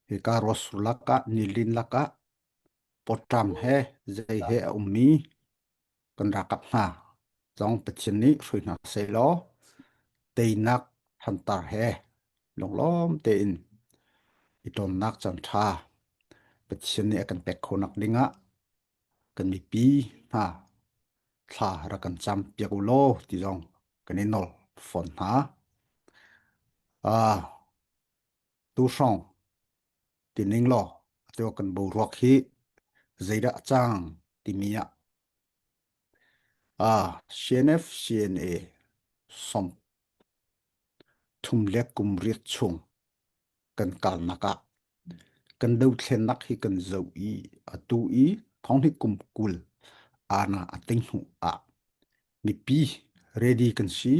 he ka rosulaka nilin laka potam he zai he ummi kan rakap na zong pachini ruina selo teinak hantar he longlom te in iton nak chan tha pachini akan pek khonak dinga kan mi pi ha thla ra kan cham piakulo ti zong kan inol fon ha tu song tining lo atyo kan bo rock hi zaida chang timia CNF CNA som thum le kum riat chung kan kal naka kan deu thlen nak hi kan zo I atu I thong hi kum kul ana ating hu a mi pi ready kan si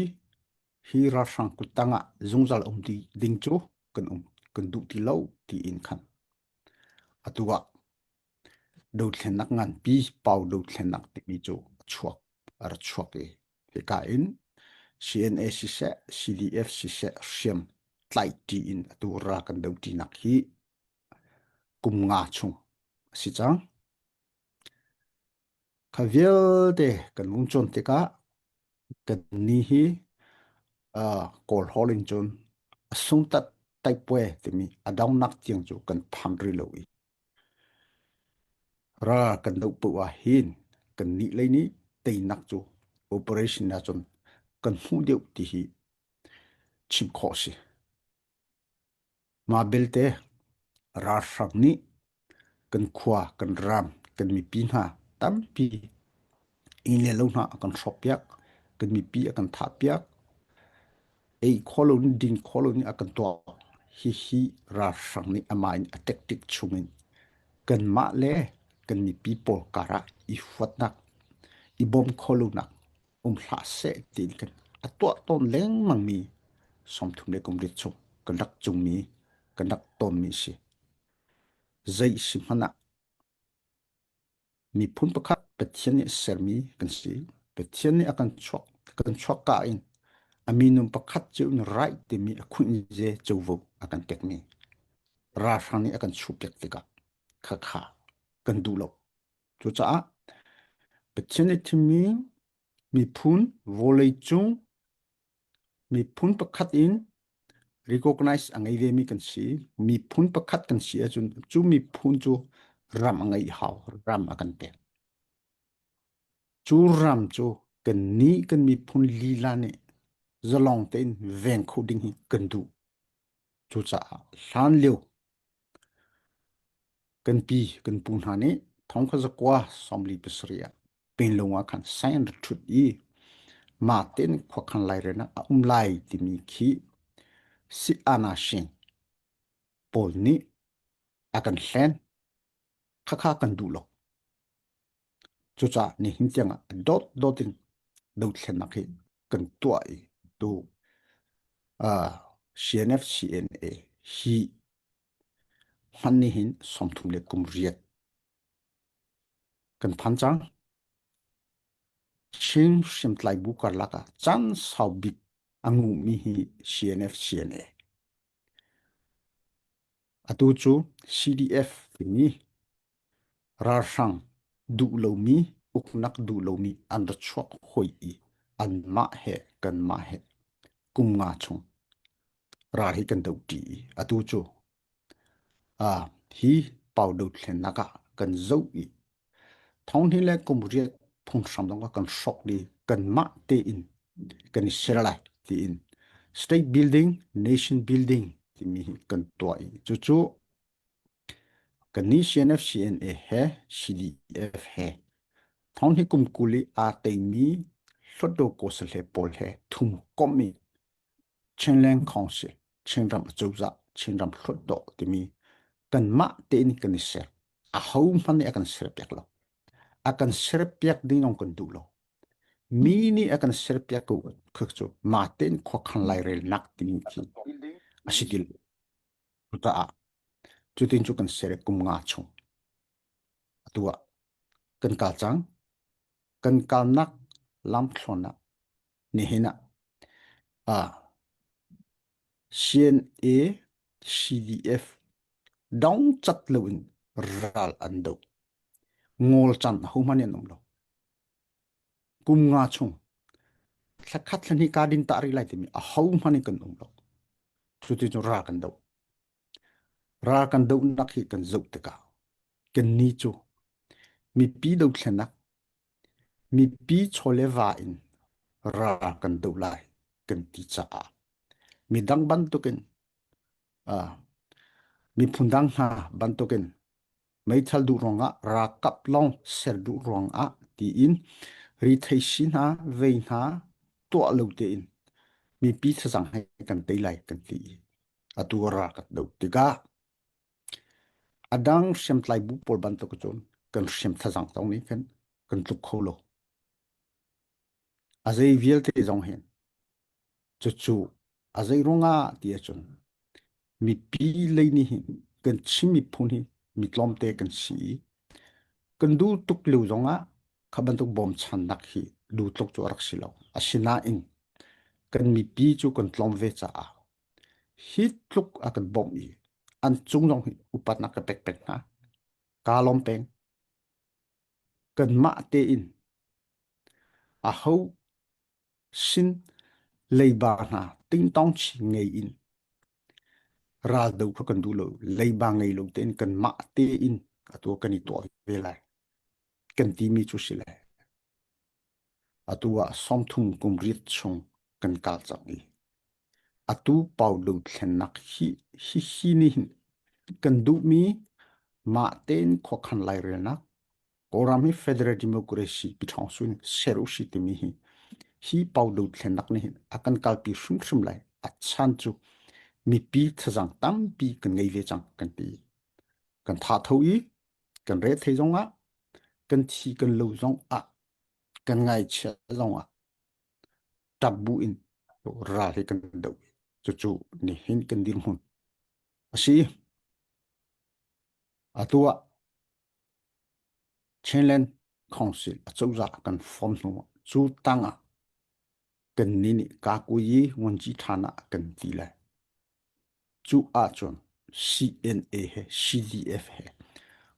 hi ra sang kutanga zungzal di ding chu kan du ti lo ti in khan atuwa deu thlen nak ngan pi pau deu thlen nak ti mi chu chuak ar chuak e he ka in CNA si se CDF si se siam tlai ti in atu ra kan deu ti nak hi kum nga chung si chang khavial de kan mung chon te ka kan ni hi kol holin chon asung tat tai pwe te mi adang nak tiang chu kan phang ri lo I ra kan deu pu wa hin kan ni le ni te nak chu operation na chon kan hu deu ti hi chim kho si ma belte ra sang ni kan khwa kan ram kan mi pin ha tam pi in le lo na kan shopyak kan mi pi akan tha pyak ei kolon din kolon akan to hi ra sang ni amain tactic chungin kan ma le kan mi people kara I fatnak I bom kolonak hla se tin kan atwa ton leng mang mi som thum le kum rit chung kan dak chung mi kan dak ton mi si zai simhana mi phun pakhat pathian ni sermi kan si pathian ni akan chok ka in aminum pakhat chun right te mi akhuin je chowo akan tek mi ra sang ni akan chupek tika kha kan du lo chu cha pathian ni thimi mi phun volei chung mi phun pakhat in recognize angai ve mi kan si mi phun pakhat kan si achun chu mi phun chu ram angai haw ram akan tek chu ram chu kan ni kan mi phun lila ne zalong ten veng khuding hi kan du chu cha hlan leu kan pi kan pun ha ne thong kha zakwa somli pisria pin longa khan sain thut I ma ten khokhan lai rena lai ti mi khi si ana shin pol ni akan hlen kha kan du lo chu cha ni hin changa dotin do thlen na khi kan tua I tu CNF CNA hi hanni hin somthum le kum riat kan phan chang chim sim tlai bu kar laka chan sau big angu mi hi CNF CNA atu chu CDF ni ra sang du lo mi uknak du lo mi and chok hoi I an ma he kan ma he kum nga chung ra hi kan dau ti atu chu hi pau do thlen naka kan zo I thong hi le kum riat phung sam dong kan shok di kan ma te in kan seralai ti in state building nation building ti mi kan toi chu chu kan ni CNF CNA he CDF he thong hi kum kuli a te mi hlodo ko se le pol he thum komi chenleng council chenram chouza chenram hlodo ti mi kan ma te in kan ser a home man ni akan ser pek lo akan ser pek ding ong kan du lo mi ni akan ser pek ko khchu ma ten khokhan lai rel nak tin ki asikil ta chutin chu kan ser kum nga chung atua kan kal chang kan kal nak lam thlona ni hina CNA CDF dong chat lewin ral ando ngol chan humani nom lo kum nga chung thakhat thani ka din ta ri lai ti mi a humani kan nom lo chu ti chu ra kan do nak hi kan zau te ka kan ni chu mi pi do thlenak mi pi chole va in ra kan do lai kan ti cha a mi dang ban to ken a mi phundang ha ban to ken mai thal du ronga ra kap long ser du ronga ti in ri thai sin ha vein ha to lo te in mi pi sa sang hai kan te lai kan ti atu ra ka do ti ga adang sem tlai bu por ban to ko chon kan sem tha sang tong ni kan tuk kholo azai viel te jong hen chu chu azai ronga ti a chon mi pi le ni hin kan chi mi phun hi mi tlom te kan si kan du tuk lu zonga khaban tuk bom chan nak hi du tuk chu arak silo asina in kan mi pi chu kan tlom ve cha a hi tuk akan bom i an chung jong hi upat nak ka pek pek na ka lom peng kan ma te in a ho sin leiba na ting tong chi ngei in ra do kho kan du lo leiba ngei lo ten kan ma te in ato kan i to ve lai kan ti mi chu si lai atua som thum kum rit chung kan kal chang i atu pau lo thlen nak hi ni kan du mi ma ten kho khan lai re na orami federal democracy pi thong sun seru si ti mi hi pau lo thlen nak ni akan kal pi shum lai a chan chu mi pi thajang tam pi kan ngei ve chang kan ti kan tha tho i kan re thei jong a kan thi kan lo jong a kan ngai che jong a tabu in ra he kan do chu chu ni hin kan dir hun asi atua Chenlen Council a chouza kan form no chu tanga kan ni ni ka ku yi ngon ji thana kan ti la chu a chon CNA he CDF he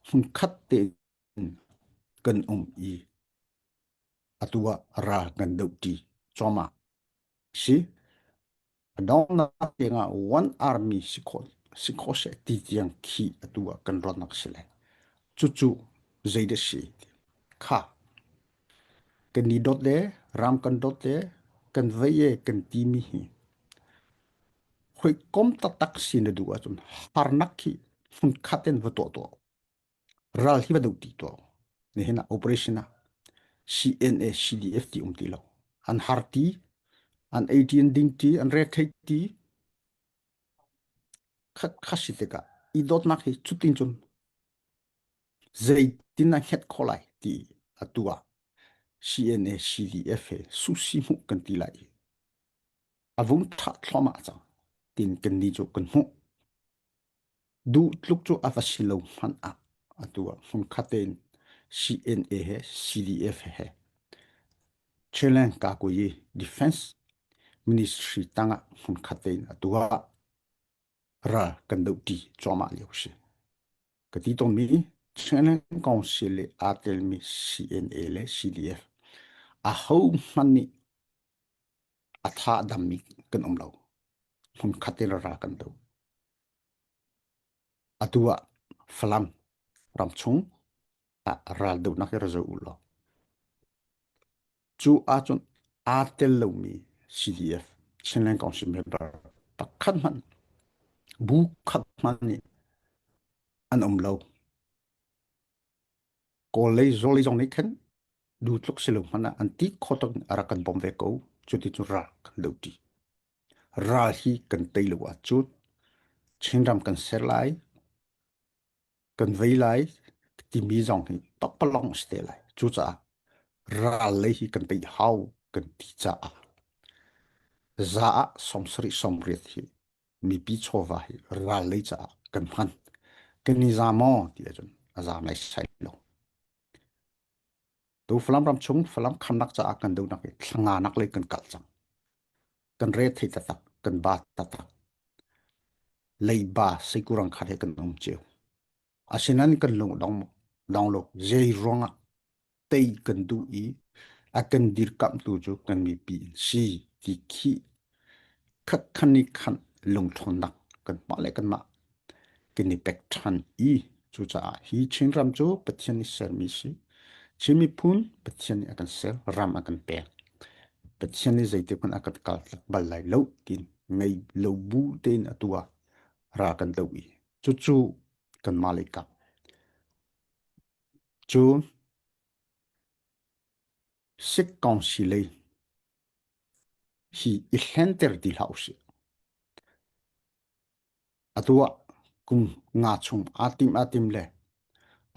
hun khat te kan i atua ra kan do ti choma si adong na tenga one army sikho se ti tiang ki atua kan ron nak sile chu chu zaide si kha kan ni dot le ram kan dot le kan veye kan ti mi hi khoi kom ta tak sin du a chun har nak ki hun khaten va to ral hi va du ti to ne hena operation na CNA CDF ti ti lo an har ti an 18 ding ti an re thai ti khat khasi ka I dot nak hi chutin chun zai tin na het kholai ti atua CNA CDF he susi mu kan ti lai avun tha thloma cha tin kan ni chu kan mu du tluk chu avasilo man a atua hun khaten CNA he CDF he Chilean ka ko yi defense ministry tanga hun khaten atua ra kan do ti choma liu shi ka ti ton mi Chilean council atel mi CNA le CDF a ho mani atha dammi kan omlo hun khaten ra kan do atua flam ramchung a ral do na ra zo ulo chu a chun atel lo mi CDF Chilean council member pakhat man bu khat man ni an omlo ko le zoli jong ni khen du tluk silo mana anti khotok arakan bombe ko chuti chu ra kan do ti ra hi kan tei lo wa chu chinram kan serlai kan veilai ti mi jong hi pakpalong ste lai chu cha ra le hi kan tei hau kan ti cha za somsri somrit hi mi pi chova hi ra le cha kan phan kan ni za mo ti ajun azam lai sai lo tu flam ram chung flam kham nak cha kan do nak thlanga nak le kan kal chang kan re thei ta tak kan ba ta tak leiba sekurang khare kan cheu asinan kan long dong lo jei ronga tei kan du I akan dir kam tu chu kan mi pi si ti khi khak khani khan long thon nak kan pa le kan ma kin ni pek than I chu cha hi chin ram chu pathian ni ser mi si chimi phun pathian ni akan ser ram akan pe pathian ni zaite kun akan kal bal lai lo tin ngai lo bu ten atua ra kan lo I chu chu kan ma le ka chu sik kong si le hi I henter di house atua kum nga chung atim le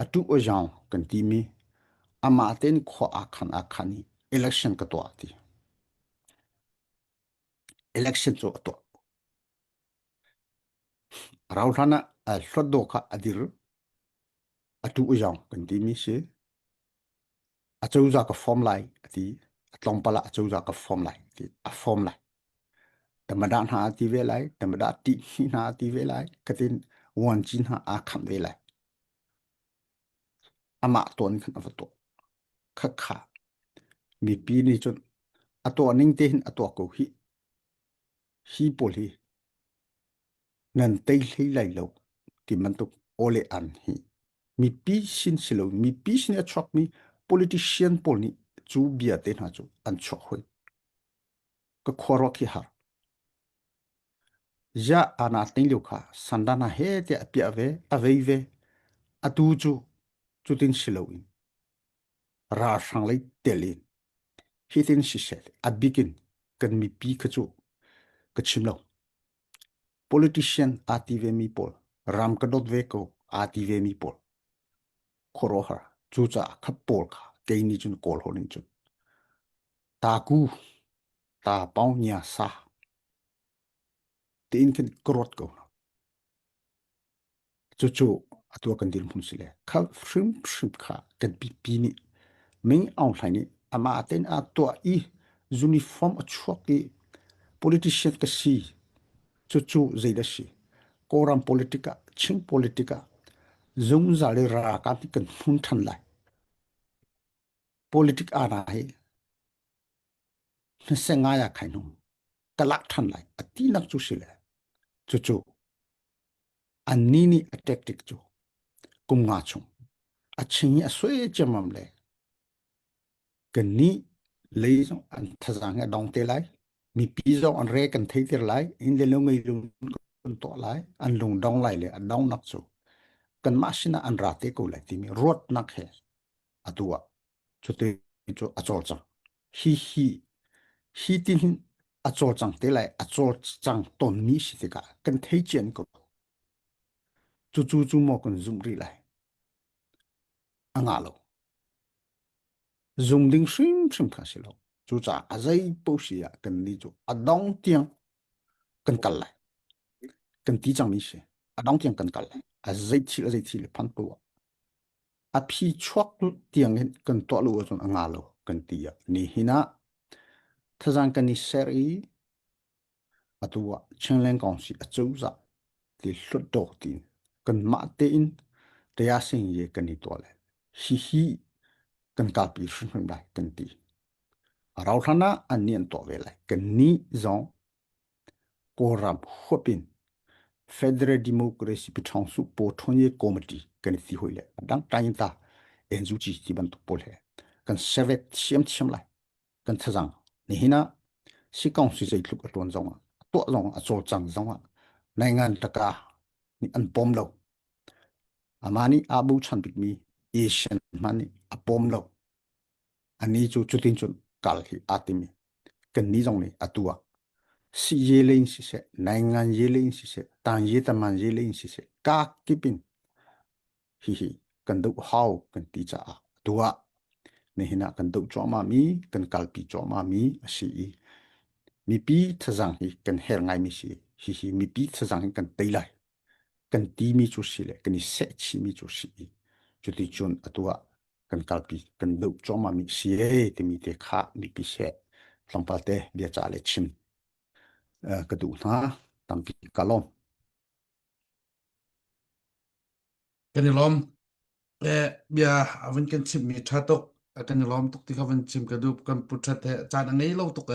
atu o jang kan ti mi ama ten kho akhani election ka to ati election cho to raulhana a hlodo kha adir atu o jang kan ti mi se achouza ka form lai ati atlong pala achouza ka form lai ti a form lai tamadan ha ti ve lai tamada ti na ti ve lai katin wan chin ha a kham ve lai ama ton khan avato kha kha mi pi ni chon ato ning te hin ato ko hi pol hi nan tei hlei lai lo ti man to ole an hi mi pi sin silo mi pi sin attract mi politician pol ni chu bia te na chu an chok hoi ka khoro ki har ja ana ting lu kha sandana he te apia ve aveive atu chu tin silo in ra sang lai telin hitin si set abigin kan mi pi khachu kachimlo politician ative mi pol ram kadot ve ko ative mi pol khoroha chucha khapol kha keini chun kol honin chun ta ku ta pau nya sa tin kan krot ko chuchu atua kan dil mun sile kha shrim kha kan pi ni ming aw hlani ama aten atua I uniform achok ki politician ka si chuchu zeida si koram politika ching politika zung zale ra ka ti kan phun than lai politik ana he na senga ya khainu kalak than lai ati nak chu sile chu anini tactic chu kum nga chung aching aswe chamam le kani leizong an thazang dong te lai mi pizo an re kan thei ter lai in le lo ngai lung to lai an lung dong lai le an dong nak chu kan masina an ra te ko lai ti mi rot nak he atua chu te chu achol chang hi tin achol chang te lai achol chang ton mi si te ka kan thei chen ko chu mo kan zum ri lai anga lo zum ding shim kha si lo chu cha azai po si ya kan ni chu adong tiang kan kal lai kan ti chang mi se adong tiang kan kal lai azai thi le phan po a phi chok tiang hen kan to lo chon anga lo kan ti ya ni hina thazang kan ni seri atua chengleng kong si achouza ti hlut do tin kan ma te in te ya sing ye kan ni to le hi kan ka pi shun dai kan ti rau thana an nian to ve lai kan ni zong koram hopin federal democracy pi thong su po thonye committee kan ti hoile dang tain ta enzu chi ti ban to pol he kan sevet siam lai kan thazang ni hina si kong si zai thluk aton zong to zong a chol chang zong nai ngan taka ni an pom lo amani abu chan bik mi asian mani apom lo ani chu tin chun kal hi atimi kan ni zong ni atua si ye lein si se nai ngan ye lein si se tan ye taman ye lein si se ka kipin hi kan do how kan ti cha atua ni hina kan do choma mi kan kalpi choma mi asi mi pi thazang hi kan her ngai mi si hi mi pi thazang hi kan teilai kan ti mi chu si le kan se chi mi chu si chu ti chun atua kan kalpi kan do choma mi si e ti mi te kha mi pi se tlampate dia cha le chin ka du na tam pi kalom กันนี่ล้อมเบียวันกันชิมมีชาตกกันนี่ล้อมตกที่เขาวันชิมกระดูกกันปุถุเตจานอันนี้เราตก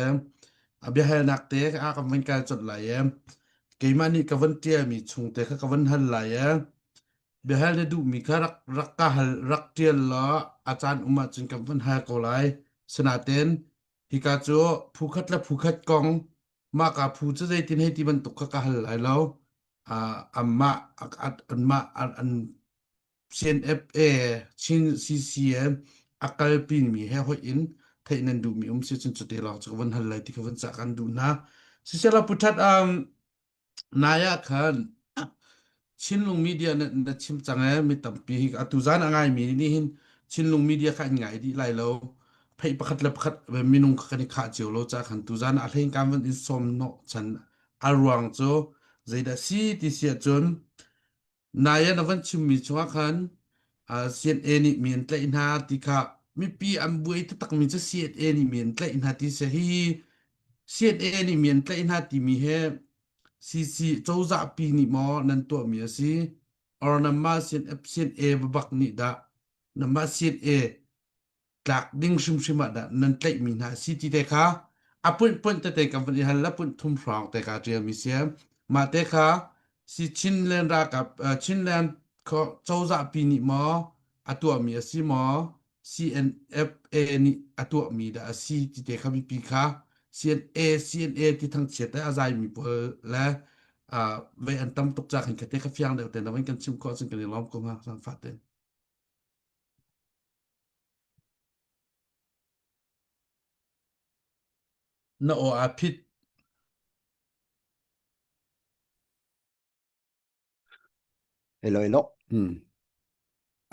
เบียให้นักเตะกันวันการจดไหลเกมอันนี้กันวันเตียมีชงเตะกันวันหันไหลbehal du mi karak rakka hal raktiel la achan uma chin kam van ha ko lai sanaten hikacho phukhat la phukhat kong ma ka phu che dei tin hei ti ban tuk ka hal lai lo amma at anma an CNFA chin CCM akal pin mi he ho in thei nan du mi si chin chu te la chu van hal lai ti ka van sa kan du na si sela puthat naya khan ชินลุงมีเดียเนี่ยชิมจังเอมีตั้มปีกอตุจานง่ายมีนี่หินชินลุงมีเดียขันง่ายดีไรแล้วเพ่ประคัดเล็บขัดแบบมีนุงขันขาเจียวเราจากขันตุจานอะไรการวันอินสมโนฉันอารวังโจใจดาซีที่เสียจนนายนวันชิมมีชัวขันเซียนเอนี่มีนเตอินหาติค่ะมีปีอันบุยที่ตักมีจะเซียนเอนี่มีนเตอินหาที่เสียฮีเซียนเอนี่มีนเตอินหาที่มีเฮ CC โจจะปีนี่มอนันตัวมีสิอรนัมมาเซียนเซียนเอบบักนี่ดะนัมมาเซียนเอจากดิ้งชุมชิมาดะนันเตมีนาซีทีเตค่ะปุ่นเตกันวันนี้ฮัลละปุ่นทุ่มฟรองแต่กาเจียมีเสียมาเตค่ะสิชินเลนรากับชินเลนเขาโจจะปีนี่มอตัวมีสิมอ CNFA นี่ตัวมีดะซีทีเตค่ะมีปีค่ะ CNA ที่ทั้งเสียแต่อาศัยมีเปอและเวอันตั้มตกจากเห็นแค่เตะขฟียงเดียวแต่เราไม่กันชิมข้อซึ่งกันในล้อมกงฮะสังฟัดเองน่าโออาพิษ elo elo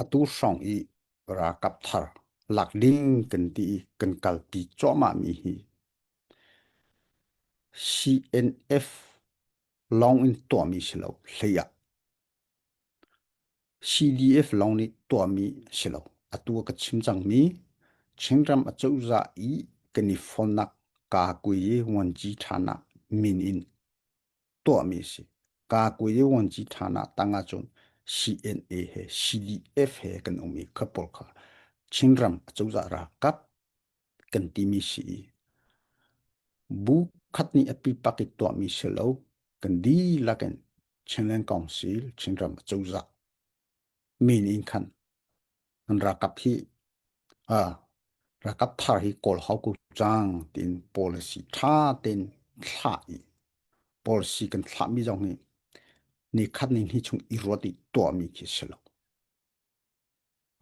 atu song i ra kap thar lak ding kan ti kan kal pi cho ma mi hi CNF long in to mi shlo hleya CDF long ni to mi shlo atu ka chimchang mi chingram achauza i kani fonak ka kuye wanji thana min in to mi si ka kuye wanji thana tanga chon CNA है CDF है kan umi kapol kha chingram achauza ra kap kan ti mi si bu khatni api pakit to mi selo kan di laken chinlen council chingram achauza min in khan an ra kap hi ra kap thar hi kol hau ku chang tin policy tha tin thla i policy kan thla mi jong ni khatni hi chung i roti to mi ki selo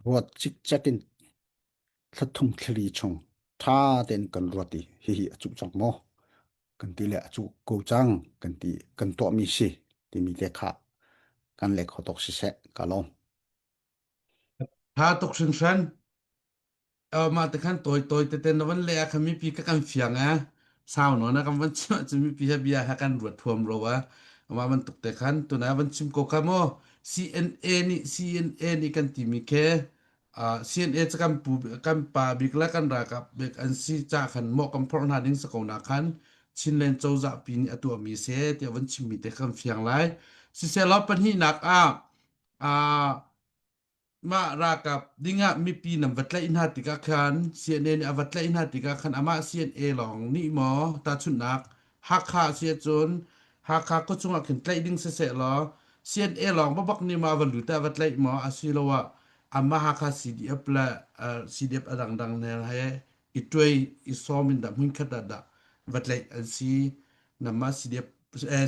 rot chik chakin thum thli chung tha den kan roti hi achu chang mo kan ti le achu ko chang kan ti kan to mi si ti mi le kha kan le khotok si se ka lom ถ้าตกชัน มาแต่ขั้นตัวแต่นวันแรกเขามีปีก็กันเฟียงเศร้าเนาะนะคำวันจะมีปีเบียให้กันรวดทวมเราวะว่ามันตกแต่ขั้นตัวนั้นวันชิมโกคาโม CNA นี่กันที่มีแค่ CNA จะกันปูกันป่าบิกและกันรากับเบกอันซีจากขันโมกันพรนาดิ้งสกาวนาขันชินเลนโจจะปีนี้ตัวมีเสแต่วันชิมมีแต่คำเฟียงไรสิเซลปันหีนักอ่า ma rakap dinga mi pi nam vatla in hatika khan CNN avatla in hatika khan ama CNA long ni mo ta chunak hakha sia chun hakha ko chunga khin tlai ding se lo CNA long babak ni ma valu ta vatla mo asilowa ama hakha CDF la CDF adang dang ne he itoi isomin da mun khata da vatla an si namma CDF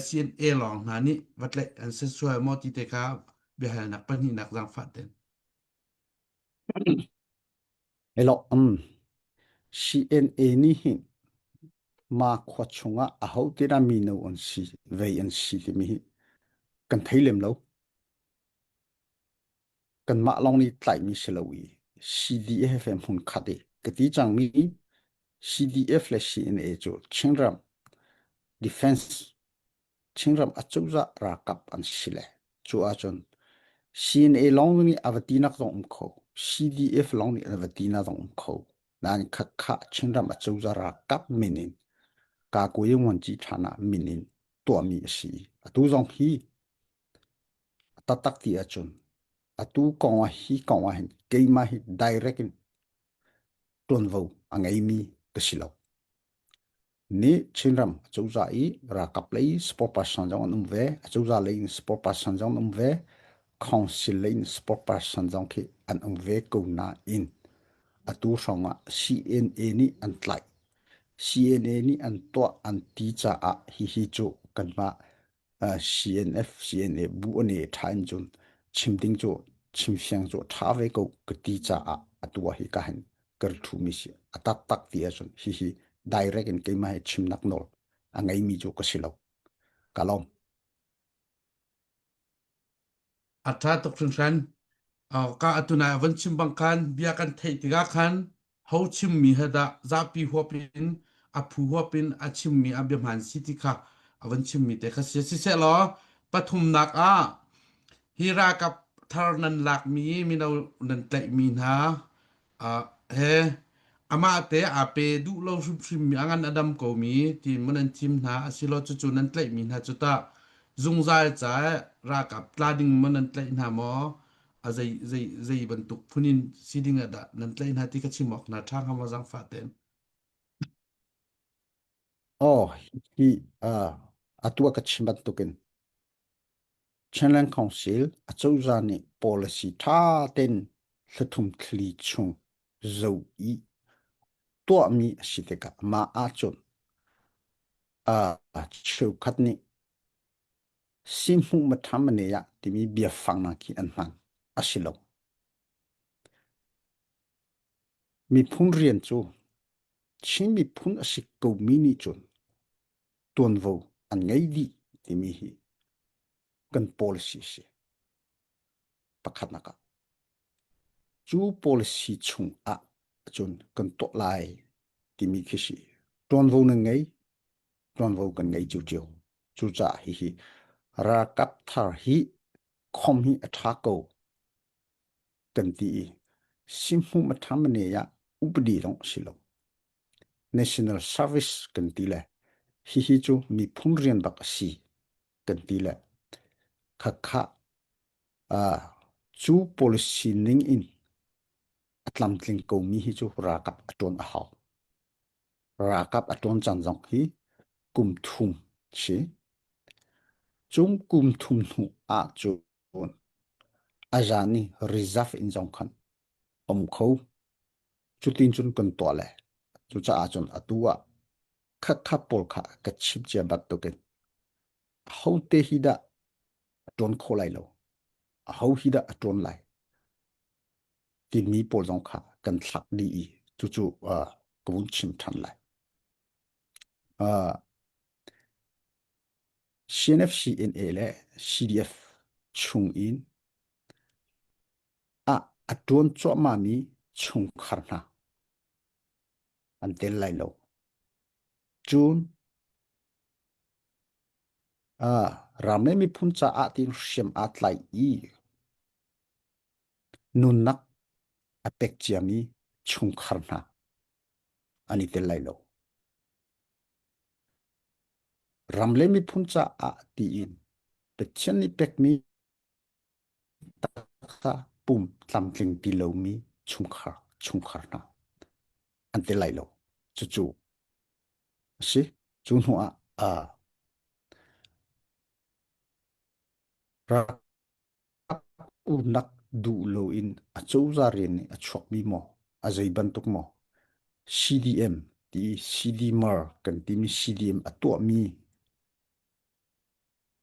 CNA long na ni vatla an se so mo ti te ka behal nak pan ni nak jang faten elo CNA ni hi ma khwa chunga a ho ti ra mi no on si ve an si ti mi kan thailem lo kan ma long ni tlai mi selawi CDF em hun khade kati chang mi CDF le CNA jo chingram defense chingram achauza ra kap an sile chu a chon CNA long ni avatina tong kho CDF long ni avatina tong kho nan kha chingram achauza ra kap minin ka ko yung wan chi thana minin to mi si atu jong hi tatak ti achun atu kong hin keima hi direct in ton vo angai mi kasilo ni chinram chouza I ra kaplei sport person jong num ve chouza lein sport person jong num ve council lein sport person jong ki an ve ko na in atu songa CNA ni an tlai CNA ni an to an ti cha a hi chu kanma CNF CNA bu ani thain chun chimding chu chimsiang chu thave ko ti cha a atua hi ka hen kar thu mi si atak tak ti a chun hi direct in ke mai chimnak nol angai mi chu ka silo kalom atra tok chun san ka atuna van chim bang khan bia kan thei tiga khan ho chim mi hada zapi hopin aphu hopin achim mi abyam han city kha avan chim mi te kha se lo pathum nak a hira kap thar nan lak mi no nan tlai mi na he ama te ape du lo chim mi angan adam ko mi ti manan chim na asilo chu nan tlai mi na chu ta zung zai cha ra kap tlading manan tlai na mo a zai bentuk punin siding ada nan tlai na ti ka chimok na thang ha mazang faten oh hi atua ka chimbat tukin Chenland Council a chouza ni policy tha ten thluthum thli chung zo I to mi siteka ma a chon cheu khat ni simhu matham ne ya timi bia phang na ki an man asilo mi phun rian chu chin mi phun asik ko mini chon ton vo an ngai di timi hi kan policy se pakhat naka chu policy chung a chon kan to lai timi khisi ton vo na ngai ton vo kan ngai chu chu cha hi ra kap thar hi khom hi atha ko kan ti simhu matham ne ya updi rong silo national service kan ti le hi chu mi phun rian bak si kan ti le kha chu policy ning in atlam tling ko mi hi chu ra kap aton a haw ra kap aton chan jong hi kum thum chi chung kum thum nu a chu azani reserve in jong khan kho chu tin chun kan to le chu cha a chun atua kha pol kha ka chip che bat to ken how te hi da ton kho lai lo how hi da aton lai tin mi pol jong kha kan thak di chu kung chim than lai CNF CNA le CDF chung in aton cho ma mi chung kharna an tel lai lo chun ramle mi phun cha a tin shem at lai nun nak apek chiami chung kharna ani tel lai lo ramle mi phun cha a ti in pe chen ni pek mi ta pum tlam tling ti lo mi chung kharna an tel lai lo chu si chun hu ra nak du lo in a chouza ren a chok mi mo a zai ban tuk mo CDM ti CDMR kan ti mi CDM a to mi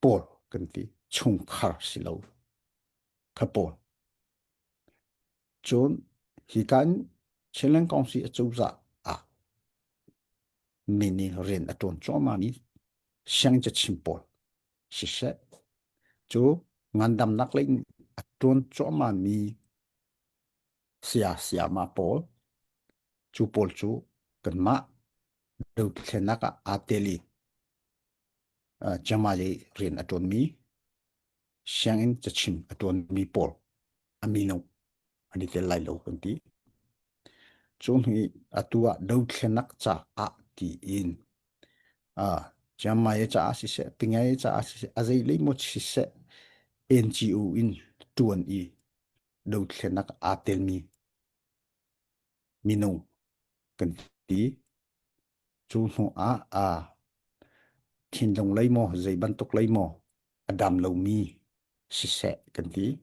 por kan ti chung khar si lo kha por chon hi kan chelen kong si a chouza mini ren a ton cho ma mi siang cha chim por si se chu ngandam nak lein a ton cho ma mi sia ma pol chu pol chu kan ma do thenaka ateli jamali rin aton mi siangin chachim aton mi pol amino ani te lai lo kanti chon hi atua do thenak cha a ti in jamai cha si se pingai cha si se azai le mo si se NGO in tuan đầu thlen nak atel mi no kan ti chu nu a thin long lấy mo zai ban tok lấy mo adam lo mi si se kan ti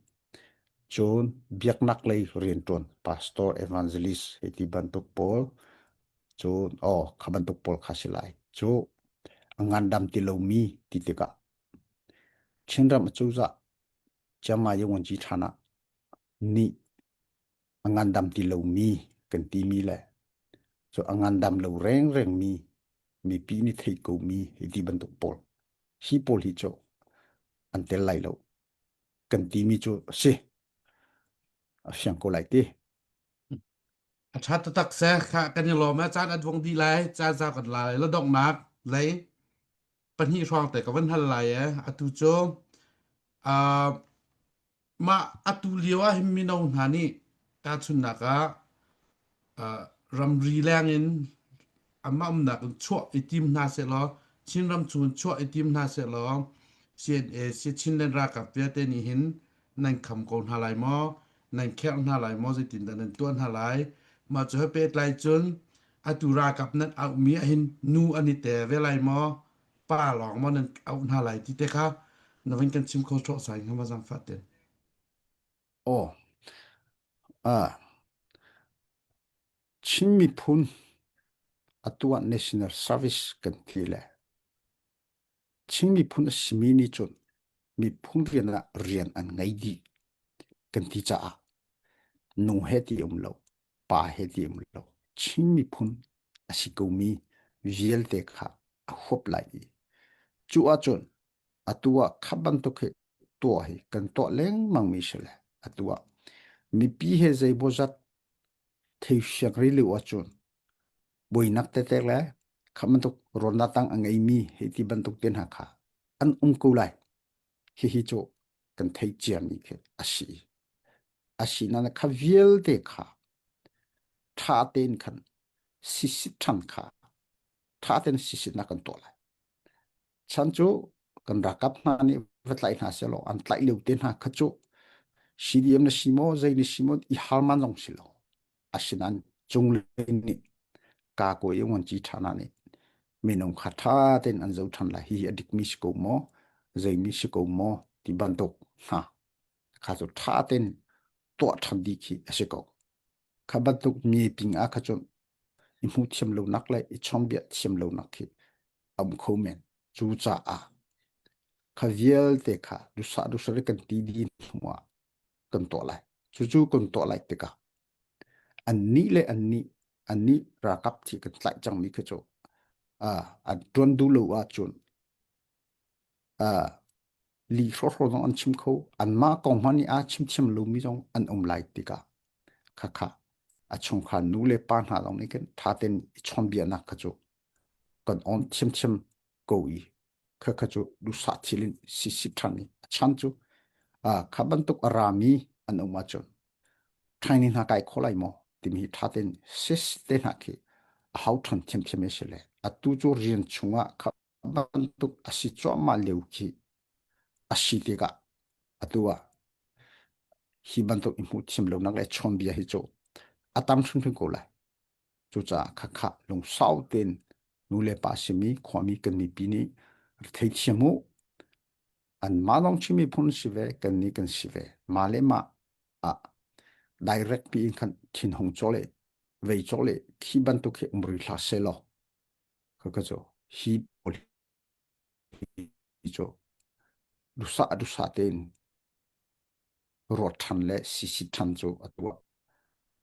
chon biak nak lei rian ton pastor evangelist heti ban tok pol chon khaban tok pol khasilai chu angan dam ti lo mi ti te ka chinram chu za chama yong ji thana ni angan dam ti lo mi kan ti mi le so angan dam lo reng mi pi ni thei ko mi heti ban tok pol hi pol hi cho antel lai lo kan ti mi chu se siang ko lai te chat tak se kha kan lo ma chan adwong di lai cha za kan lai lo dong nak lai pan hi rong te ka van hal lai atu cho ma atu liwa himmi no hani ta chun naka ram ri lang in amma nak chua itim na se lo chin ram chun chua itim na se lo chen se chin len ra ka pya te ni hin nan kham kon halai mo nan kher na lai mo zai tin dan tuan halai ma chu pe lai chun atura kap nan au mi hin nu ani te ve lai mo pa long mo nan au na lai ti te kha na wen kan chim ko tro sai ngam zang fa te chinmi phun atua national service kan thi le chinmi phun simini chon mi phun rian an ngai di kan ti cha nu heti lo pa heti lo chinmi phun asikomi viel te kha a hop lai chu a chon atua khaban to khe to he kan to leng mang mi shele atua mi pi he zai bozat thei shakri le wa chon boi nak te le khaman to ronda tang angai mi heti ban tok ten ha kha an ko lai hi cho kan thei chiam mi khe asi na kha viel te kha tha ten khan sisi than kha tha ten sisi na kan to lai chan chu kan rakap na ni vatlai na se lo an tlai leu ten ha kha chu CDM na simo zai ni simo I halman long silo asinan chung le ni ka ko yong chi thana ni minong khatha ten an zo than la hi adik mi ko mo zai mi ko mo ti ban tok ha kha zo tha ten to than di ki asiko khabat tok mi ping a kha chon I mu thiam lo nak lai I chom bia thiam lo nak ki am kho men chu cha a khaviel te kha du sa kan ti di nuwa kan to lai chu kan to lai te ka anni rakap thi kan tlai chang mi kha cho an tuan du lo a chun li ro no an chim kho an ma kong mani a chim lo mi jong an lai ti ka kha a chung kha nu le pan ha long ni ken tha ten chom bia na kha cho kan on chim ko I kha cho du sa thilin si thani chan chu khaban tok arami an ma chon thaini na kai kholai mo timi tha ten sis te na ki how than chim shele atu chu rian chunga khaban tok asi cho ma leu ki asi te ka atua hi ban tok imu chim lo nak le chom bia hi cho atam thun ko la chu cha kha long sau ten nu le pa simi khomi kan mi pi ni thei chimu an ma long chimi phun sive kan ni kan sive ma le ma direct pi kan thin hong chole vei chole khi ban tu khe umri la se lo ka cho hi pol hi cho du sa ten ro than le si than cho atwa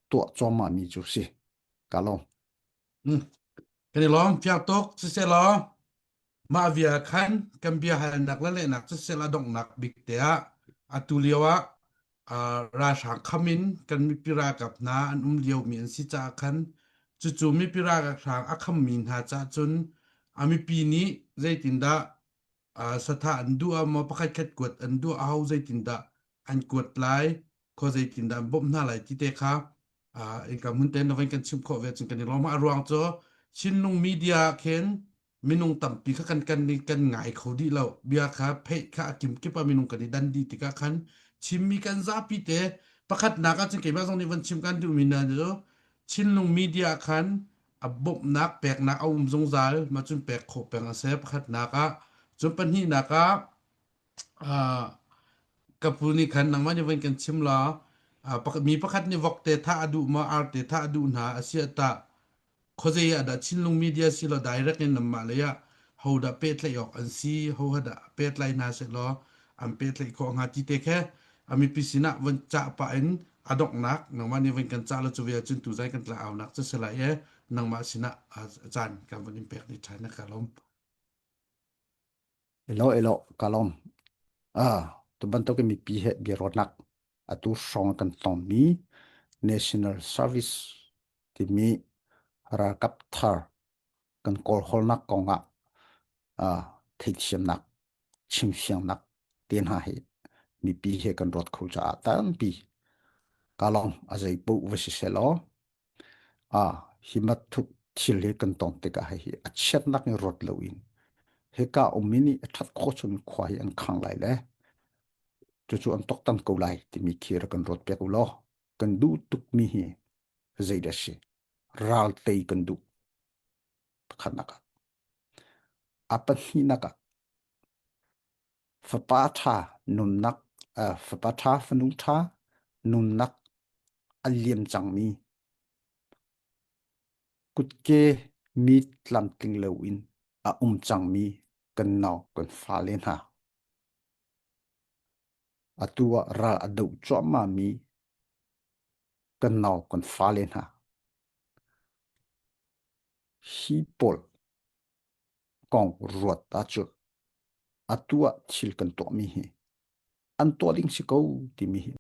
to cho ma mi chu si ka lo kan lo pya tok se lo ma via khan kan bia hal nak la le nak se la dong nak big te atu liwa ra sang khamin kan mi pira kap na an liu mi an si cha khan chu mi pira ka sang akham min ha cha chun ami pi ni zai tinda satha an du ma pakhat khat kwat an du a hau zai tinda an kwat lai ko zai tinda bom na lai ti te kha in ka mun ten no kan chim kho ve chun kan lo ma ruang cho chin nung media khen minung tampi kha kan ngai khodi lo bia kha phe kha kim ki pa minung kan dan di tika khan chimmi kan za pi te ประคัดนักอาจจะเก็บมาตรงนี้วันชิมกันดูมีนาเดียวชินลงมีเดียคันอับบกนักแปลกนักเอาสงสารมาจนแปลกโขแปลกอาเซประคัดนักอะจนปัญหานักอะกับผู้นี้คันนังมันจะเป็นกันชิมล้อมีประคัดนี่วอกเตท่าดูมาอาร์เตท่าดูหาอาเซียตาเขาจะอยากดัชินลงมีเดียสิเราได้รักเนี่ยนำมาเลยอะเขาดับเป็ดเลยออกอันซีเขาดับเป็ดเลยนาเสร็จล้ออันเป็ดเลยของหาจีเตแค่มีพิสินะวันจะไปอินอดอกนักนังมันนี่เป็นกันจ้าเราจะเวียจนตัวใจกันละเอานักจะสลายนังมาสินะอาจารย์การวันนี้เป็ดในไทยนะครับผม elo kalom tu banto ke mi pi he bi ronak atu song kan tom mi national service ti mi ra kap thar kan kol hol nak konga thik siam nak chim siam nak ten ha he mi pi he kan rot khul cha tan pi kalom azai pu vasi selo himat thuk thil he kan tom te ka he achet nak ni rot loin he ka omini that kho chun khwai an khang lai le chu an tok tan ko lai ti mi khira kan rot pe lo kan du tuk mi hi zaida shi ral tei kan du khanaka apan hi naka fapatha nun nak fapatha fanu tha nun nak aliam chang mi kutke mi tlam ting lo in chang mi kan naw kan fa len ha atua ra adu choma mi kan naw kan fa len ha hi pol kong ruat ta chu atua thil kan to mi hi an to ding si ko ti mi